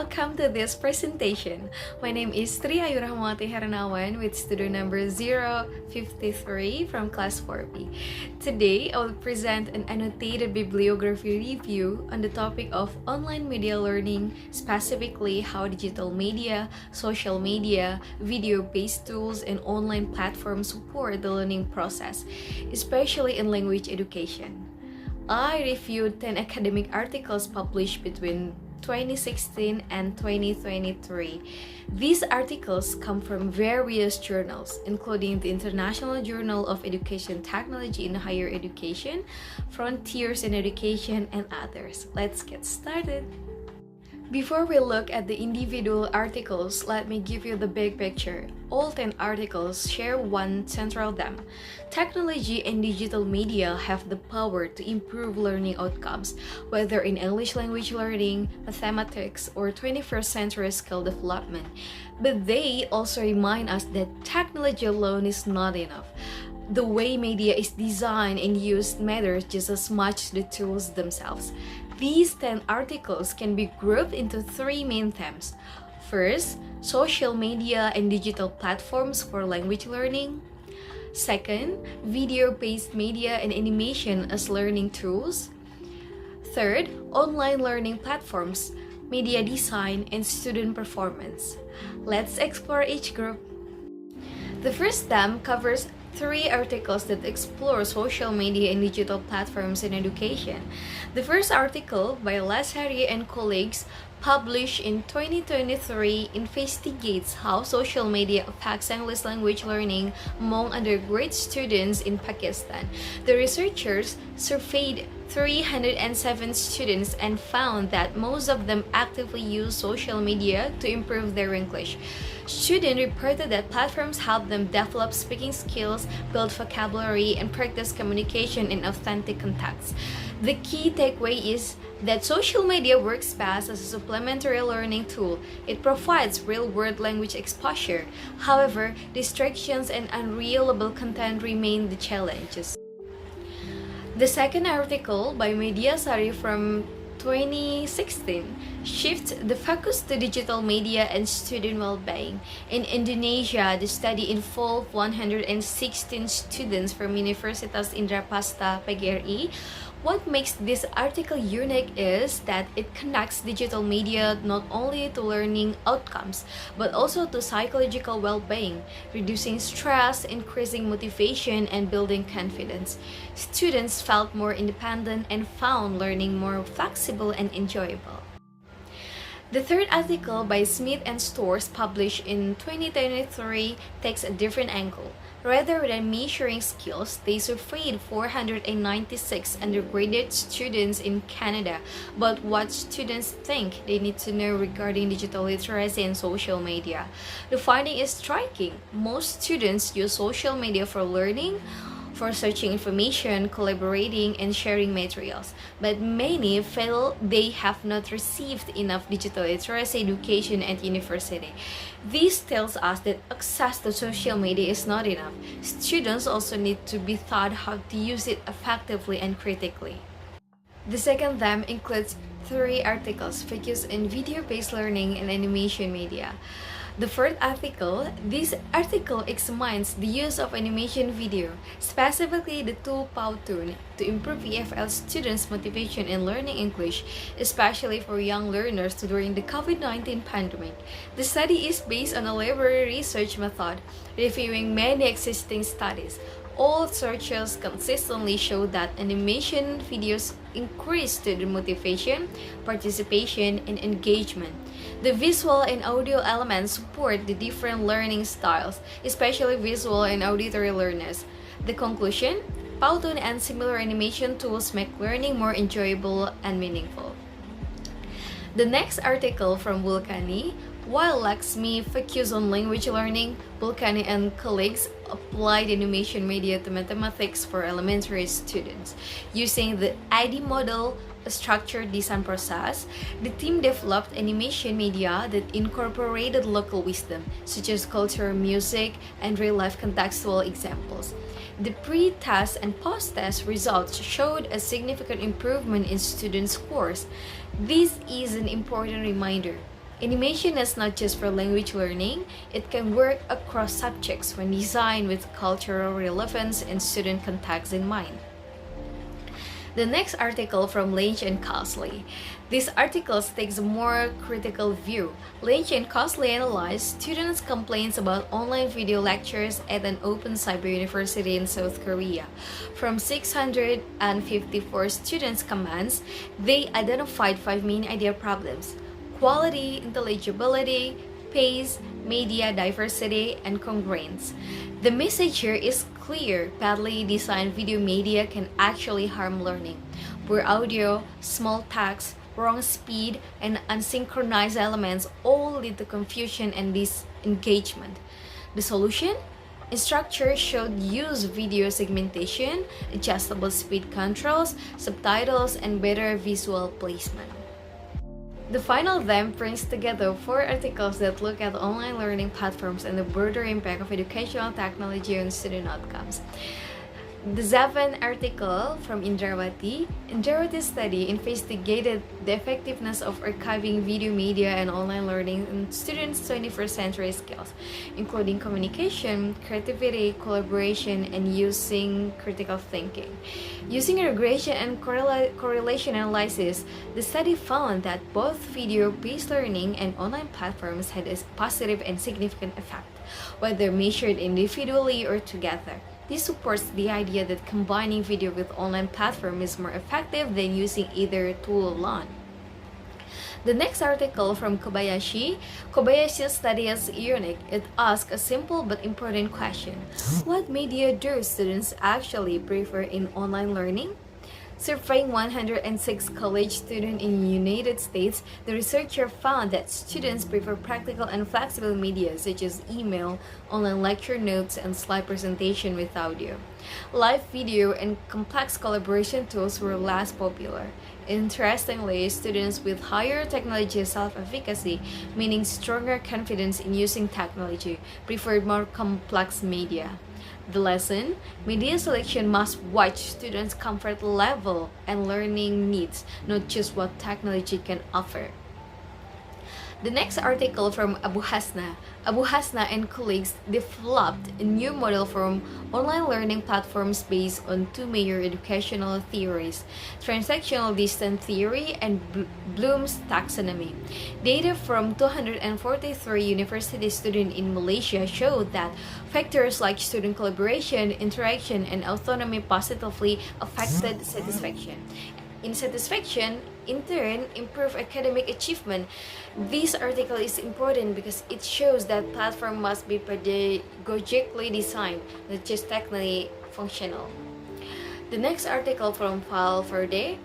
welcome to this presentation. My name is Trie Rahmawati Hernawan with student number 053 from class 4B. Today, I will present an annotated bibliography review on the topic of online media learning, specifically how digital media, social media, video-based tools, and online platforms support the learning process, especially in language education. I reviewed 10 academic articles published between 2016 and 2023. These articles come from various journals, including the International Journal of Education Technology in Higher Education, Frontiers in Education, and others. Let's get started. Before we look at the individual articles, let me give you the big picture. All 10 articles share one central theme. Technology and digital media have the power to improve learning outcomes, whether in English language learning, mathematics, or 21st century skill development. But they also remind us that technology alone is not enough. The way media is designed and used matters just as much as the tools themselves. These 10 articles can be grouped into three main themes. First, social media and digital platforms for language learning. Second, video-based media and animation as learning tools. Third, online learning platforms, media design, and student performance. Let's explore each group. The first theme covers 3 articles that explore social media and digital platforms in education. The first article by Lazari and colleagues, published in 2023, investigates how social media affects English language learning among undergraduate students in Pakistan. The researchers surveyed 307 students and found that most of them actively use social media to improve their English. Students reported that platforms help them develop speaking skills, build vocabulary, and practice communication in authentic contexts. The key takeaway is that social media works best as a supplementary learning tool. It provides real-world language exposure. However, distractions and unreliable content remain the challenges. The second article by Mediasari from 2016 shifts the focus to digital media and student well-being. In Indonesia, the study involved 116 students from Universitas Indrapasta PGRI. What makes this article unique is that it connects digital media not only to learning outcomes, but also to psychological well-being, reducing stress, increasing motivation, and building confidence. Students felt more independent and found learning more flexible and enjoyable. The third article by Smith and Storrs, published in 2023, takes a different angle. Rather than measuring skills, they surveyed 496 undergraduate students in Canada about what students think they need to know regarding digital literacy and social media. The finding is striking. Most students use social media for learning, for searching information, collaborating, and sharing materials. But many feel they have not received enough digital literacy education at university. This tells us that access to social media is not enough. Students also need to be taught how to use it effectively and critically. The second theme includes 3 articles focused on video-based learning and animation media. The fourth article, this article examines the use of animation video, specifically the tool Powtoon, to improve EFL students' motivation in learning English, especially for young learners during the COVID-19 pandemic. The study is based on a library research method, reviewing many existing studies. All searches consistently show that animation videos increase student motivation, participation, and engagement. The visual and audio elements support the different learning styles, especially visual and auditory learners. The conclusion: Powtoon and similar animation tools make learning more enjoyable and meaningful. The next article from Vulcani, while Laxmi focused on language learning, Vulcani and colleagues applied animation media to mathematics for elementary students. Using the ID model, a structured design process, the team developed animation media that incorporated local wisdom, such as culture, music, and real-life contextual examples. The pre-test and post-test results showed a significant improvement in student scores. This is an important reminder. Animation is not just for language learning, it can work across subjects when designed with cultural relevance and student context in mind. The next article from Lynch and Cosley. This article takes a more critical view. Lynch and Cosley analyzed students' complaints about online video lectures at an open cyber university in South Korea. From 654 students' comments, they identified 5 main idea problems: quality, intelligibility, pace, media diversity, and congruence. The message here is clear: badly designed video media can actually harm learning. Poor audio, small text, wrong speed, and unsynchronized elements all lead to confusion and disengagement. The solution? Instructors should use video segmentation, adjustable speed controls, subtitles, and better visual placement. The final then brings together 4 articles that look at online learning platforms and the broader impact of educational technology on student outcomes. The 7th article from Indrawati. Indrawati's study investigated the effectiveness of archiving video media and online learning in students' 21st century skills, including communication, creativity, collaboration, and using critical thinking. Using regression and correlation analysis, the study found that both video-based learning and online platforms had a positive and significant effect, whether measured individually or together. This supports the idea that combining video with online platform is more effective than using either tool alone. The next article from Kobayashi's study is unique. It asks a simple but important question: what media do students actually prefer in online learning? Surveying 106 college students in the United States, the researcher found that students prefer practical and flexible media such as email, online lecture notes, and slide presentation with audio. Live video and complex collaboration tools were less popular. Interestingly, students with higher technology self-efficacy, meaning stronger confidence in using technology, preferred more complex media. The lesson: media selection must watch students' comfort level and learning needs, not just what technology can offer. The next article from Abu Hasna. Abu Hasna and colleagues developed a new model for online learning platforms based on 2 major educational theories: transactional distance theory and Bloom's taxonomy. Data from 243 university students in Malaysia showed that factors like student collaboration, interaction, and autonomy positively affected satisfaction. In satisfaction, in turn, improve academic achievement. This article is important because it shows that platform must be pedagogically designed, not just technically functional. The next article from File Verde.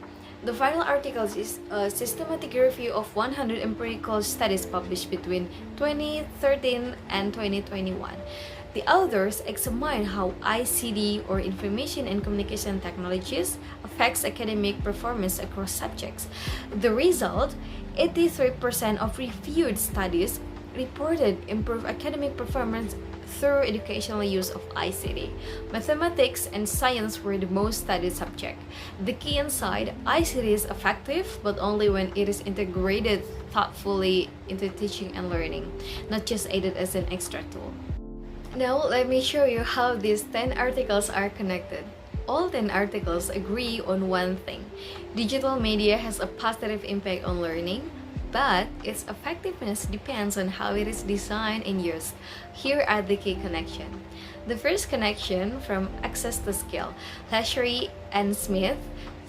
The final article is a systematic review of 100 empirical studies published between 2013 and 2021. The authors examine how ICT, or information and communication technologies, affects academic performance across subjects. The result: 83% of reviewed studies reported improved academic performance through educational use of ICT. Mathematics and science were the most studied subject. The key insight: ICT is effective, but only when it is integrated thoughtfully into teaching and learning, not just aided as an extra tool. Now, let me show you how these 10 articles are connected. All 10 articles agree on one thing: digital media has a positive impact on learning, but its effectiveness depends on how it is designed and used. Here are the key connections. The first connection from access to skill. Lashery and Smith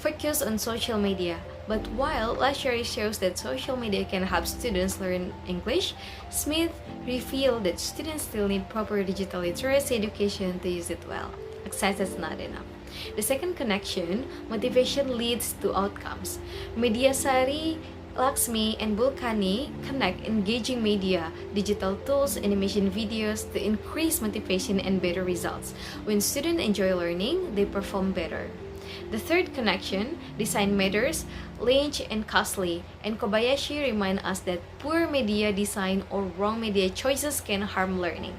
focus on social media. But while Lashery shows that social media can help students learn English, Smith revealed that students still need proper digital literacy education to use it well. Access is not enough. The second connection: motivation leads to outcomes. Mediasari, Laxmi, and Bulkani connect engaging media, digital tools, animation videos to increase motivation and better results. When students enjoy learning, they perform better. The third connection: design matters. Lynch and Cosley and Kobayashi remind us that poor media design or wrong media choices can harm learning.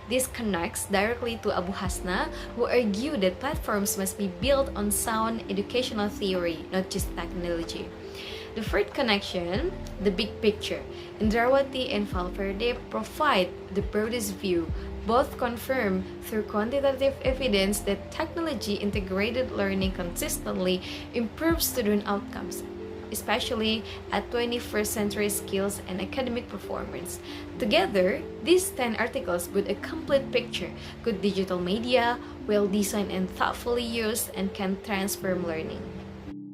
This connects directly to Abu Hasna, who argued that platforms must be built on sound educational theory, not just technology. The fourth connection, the big picture. Indrawati and Valverde provide the broadest view. Both confirm through quantitative evidence that technology integrated learning consistently improves student outcomes, especially at 21st century skills and academic performance. Together, these 10 articles put a complete picture. Good digital media, well designed and thoughtfully used, and can transform learning.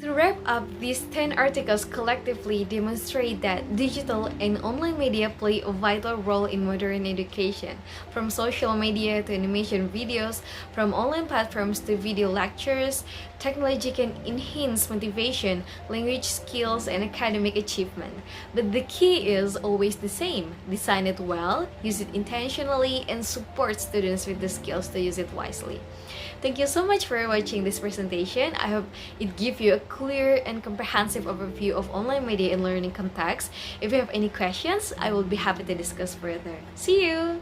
To wrap up, these 10 articles collectively demonstrate that digital and online media play a vital role in modern education. From social media to animation videos, from online platforms to video lectures, technology can enhance motivation, language skills, and academic achievement. But the key is always the same: design it well, use it intentionally, and support students with the skills to use it wisely. Thank you so much for watching this presentation. I hope it gives you a clear and comprehensive overview of online media and learning context. If you have any questions, I will be happy to discuss further. See you!